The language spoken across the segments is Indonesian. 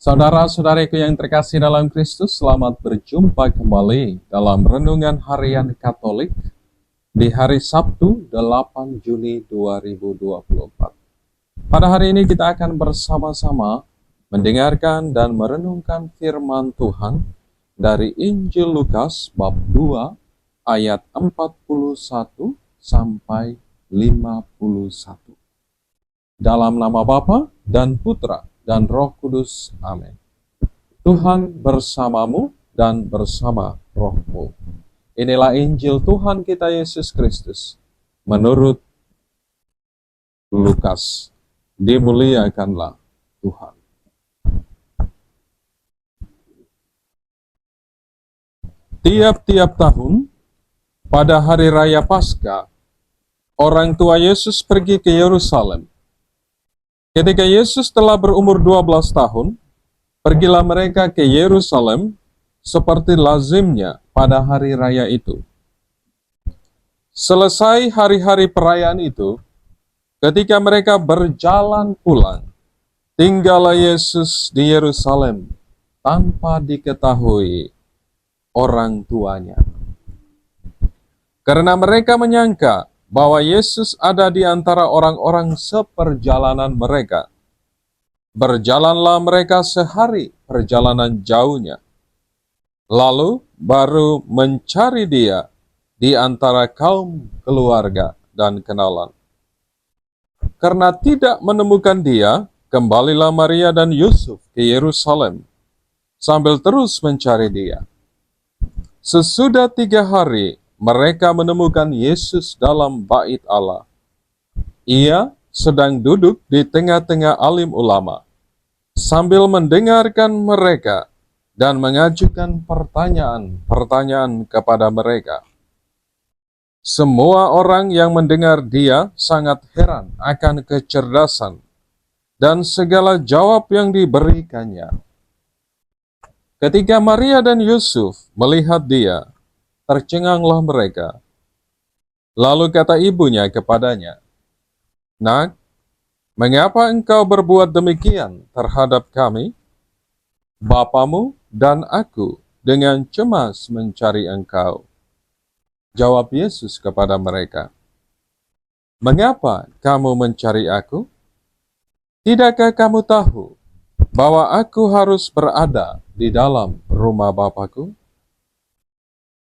Saudara-saudariku yang terkasih dalam Kristus, selamat berjumpa kembali dalam Renungan Harian Katolik di hari Sabtu 8 Juni 2024. Pada hari ini kita akan bersama-sama mendengarkan dan merenungkan firman Tuhan dari Injil Lukas bab 2 ayat 41 sampai 51. Dalam nama Bapa dan Putra dan Roh Kudus. Amin. Tuhan bersamamu dan bersama rohmu. Inilah Injil Tuhan kita Yesus Kristus menurut Lukas. Dimuliakanlah Tuhan. Tiap-tiap tahun, pada hari raya Paskah, orang tua Yesus pergi ke Yerusalem. Ketika Yesus telah berumur 12 tahun, pergilah mereka ke Yerusalem seperti lazimnya pada hari raya itu. Selesai hari-hari perayaan itu, ketika mereka berjalan pulang, tinggallah Yesus di Yerusalem tanpa diketahui orang tuanya. Karena mereka menyangka bahwa Yesus ada di antara orang-orang seperjalanan mereka. Berjalanlah mereka sehari perjalanan jauhnya. Lalu baru mencari dia di antara kaum keluarga dan kenalan. Karena tidak menemukan dia, kembalilah Maria dan Yusuf ke Yerusalem sambil terus mencari dia. Sesudah 3 hari, mereka menemukan Yesus dalam bait Allah. Ia sedang duduk di tengah-tengah alim ulama, sambil mendengarkan mereka dan mengajukan pertanyaan-pertanyaan kepada mereka. Semua orang yang mendengar dia sangat heran akan kecerdasan dan segala jawab yang diberikannya. Ketika Maria dan Yusuf melihat dia, tercenganglah mereka. Lalu kata ibunya kepadanya, "Nak, mengapa engkau berbuat demikian terhadap kami? Bapamu dan aku dengan cemas mencari engkau." Jawab Yesus kepada mereka, "Mengapa kamu mencari aku? Tidakkah kamu tahu bahwa aku harus berada di dalam rumah Bapakku?"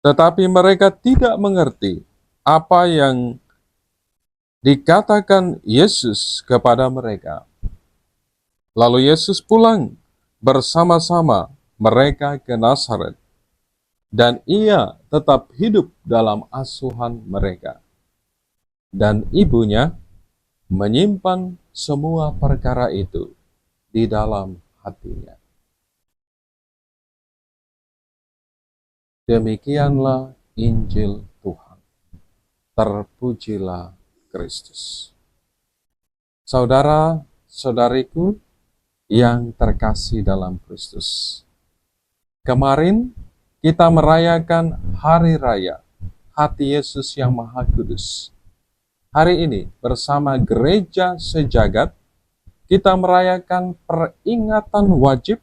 Tetapi mereka tidak mengerti apa yang dikatakan Yesus kepada mereka. Lalu Yesus pulang bersama-sama mereka ke Nazaret, dan ia tetap hidup dalam asuhan mereka. Dan ibunya menyimpan semua perkara itu di dalam hatinya. Demikianlah Injil Tuhan. Terpujilah Kristus. Saudara-saudariku yang terkasih dalam Kristus. Kemarin kita merayakan Hari Raya Hati Yesus yang Maha Kudus. Hari ini bersama gereja sejagat kita merayakan peringatan wajib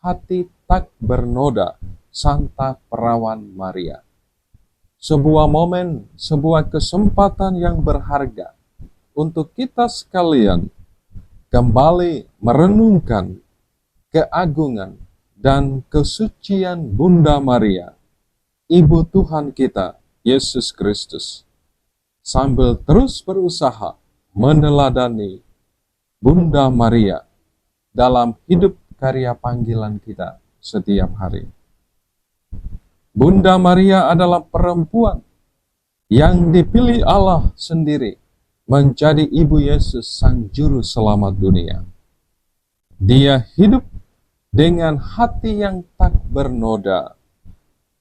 Hati Tak Bernoda Santa Perawan Maria. Sebuah momen, sebuah kesempatan yang berharga untuk kita sekalian kembali merenungkan keagungan dan kesucian Bunda Maria, Ibu Tuhan kita, Yesus Kristus, sambil terus berusaha meneladani Bunda Maria dalam hidup karya panggilan kita setiap hari. Bunda Maria adalah perempuan yang dipilih Allah sendiri menjadi Ibu Yesus Sang Juru Selamat dunia. Dia hidup dengan hati yang tak bernoda,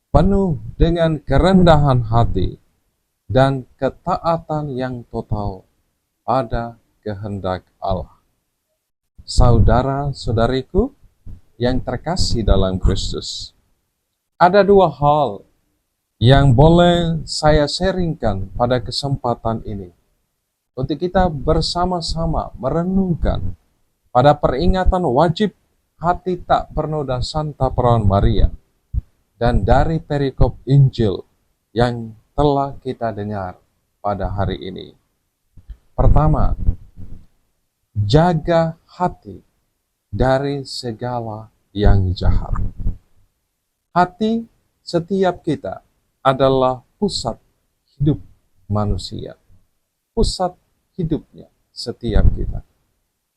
penuh dengan kerendahan hati dan ketaatan yang total pada kehendak Allah. Saudara-saudariku yang terkasih dalam Kristus, ada 2 hal yang boleh saya sharingkan pada kesempatan ini untuk kita bersama-sama merenungkan pada peringatan wajib hati tak pernoda Santa Perawan Maria, dan dari perikop Injil yang telah kita dengar pada hari ini. Pertama, jaga hati dari segala yang jahat. Hati setiap kita adalah pusat hidup manusia, pusat hidupnya setiap kita.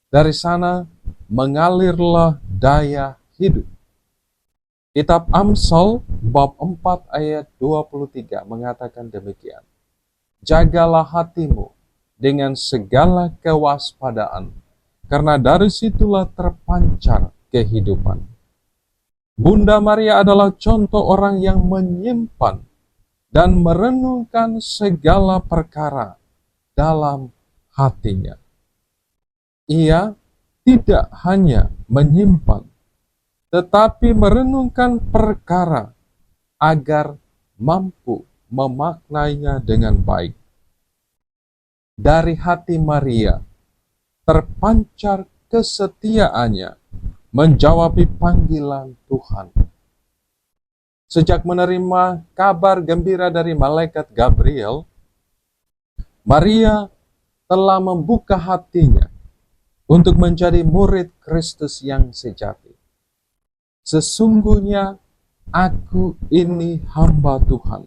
Dari sana mengalirlah daya hidup. Kitab Amsal bab 4 ayat 23 mengatakan demikian. Jagalah hatimu dengan segala kewaspadaan, karena dari situlah terpancar kehidupan. Bunda Maria adalah contoh orang yang menyimpan dan merenungkan segala perkara dalam hatinya. Ia tidak hanya menyimpan, tetapi merenungkan perkara agar mampu memaknainya dengan baik. Dari hati Maria terpancar kesetiaannya menjawabi panggilan Tuhan. Sejak menerima kabar gembira dari malaikat Gabriel, Maria telah membuka hatinya untuk menjadi murid Kristus yang sejati. Sesungguhnya aku ini hamba Tuhan,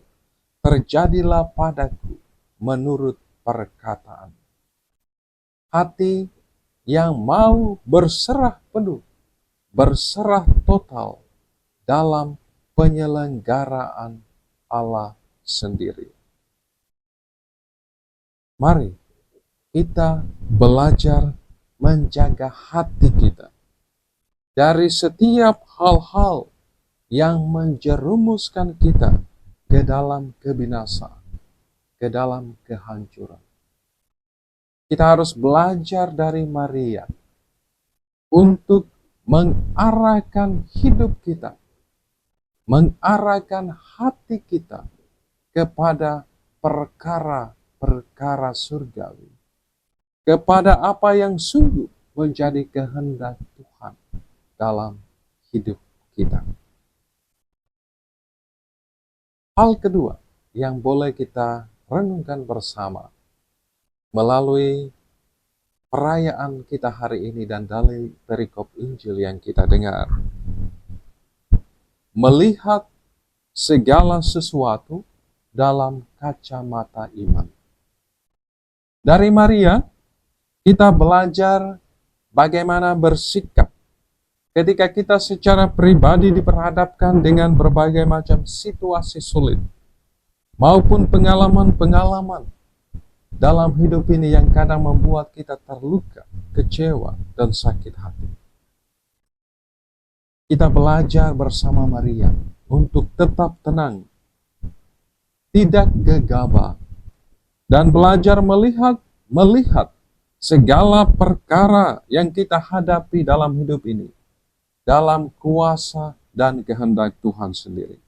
terjadilah padaku menurut perkataan. Hati yang mau berserah penuh, berserah total dalam penyelenggaraan Allah sendiri. Mari kita belajar menjaga hati kita dari setiap hal-hal yang menjerumuskan kita ke dalam kebinasaan, ke dalam kehancuran. Kita harus belajar dari Maria untuk mengarahkan hidup kita, mengarahkan hati kita kepada perkara-perkara surgawi, kepada apa yang sungguh menjadi kehendak Tuhan dalam hidup kita. Hal kedua yang boleh kita renungkan bersama melalui perayaan kita hari ini dan dari perikop Injil yang kita dengar. Melihat segala sesuatu dalam kacamata iman. Dari Maria, kita belajar bagaimana bersikap ketika kita secara pribadi diperhadapkan dengan berbagai macam situasi sulit, maupun pengalaman-pengalaman dalam hidup ini yang kadang membuat kita terluka, kecewa, dan sakit hati. Kita belajar bersama Maria untuk tetap tenang, tidak gegabah, dan belajar melihat segala perkara yang kita hadapi dalam hidup ini dalam kuasa dan kehendak Tuhan sendiri.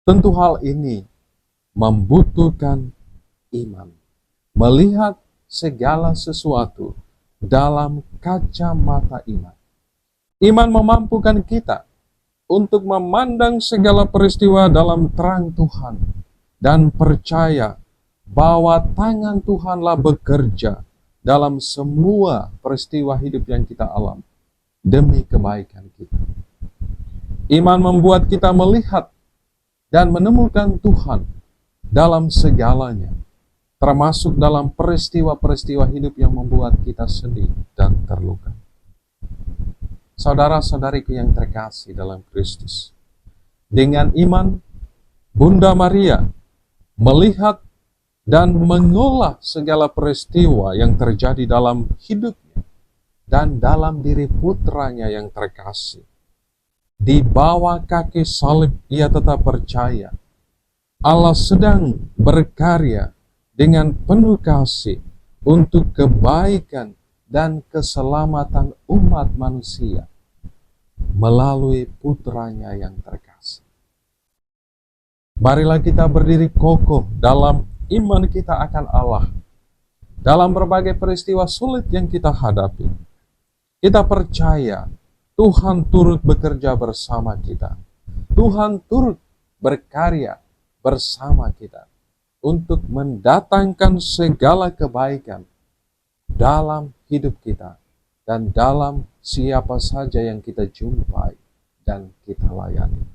Tentu hal ini membutuhkan iman, melihat segala sesuatu dalam kacamata iman. Iman memampukan kita untuk memandang segala peristiwa dalam terang Tuhan dan percaya bahwa tangan Tuhanlah bekerja dalam semua peristiwa hidup yang kita alami demi kebaikan kita. Iman membuat kita melihat dan menemukan Tuhan dalam segalanya, termasuk dalam peristiwa-peristiwa hidup yang membuat kita sedih dan terluka. Saudara-saudariku yang terkasih dalam Kristus, dengan iman, Bunda Maria melihat dan mengolah segala peristiwa yang terjadi dalam hidupnya dan dalam diri putranya yang terkasih. Di bawah kaki salib ia tetap percaya Allah sedang berkarya dengan penuh kasih untuk kebaikan dan keselamatan umat manusia melalui putranya yang terkasih. Marilah kita berdiri kokoh dalam iman kita akan Allah. Dalam berbagai peristiwa sulit yang kita hadapi, kita percaya Tuhan turut bekerja bersama kita. Tuhan turut berkarya bersama kita untuk mendatangkan segala kebaikan dalam hidup kita dan dalam siapa saja yang kita jumpai dan kita layani.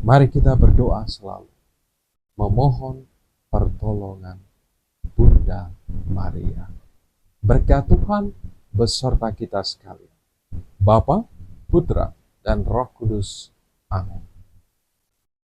Mari kita berdoa selalu, memohon pertolongan Bunda Maria. Berkat Tuhan beserta kita sekalian. Bapa, Putra, dan Roh Kudus. Amin.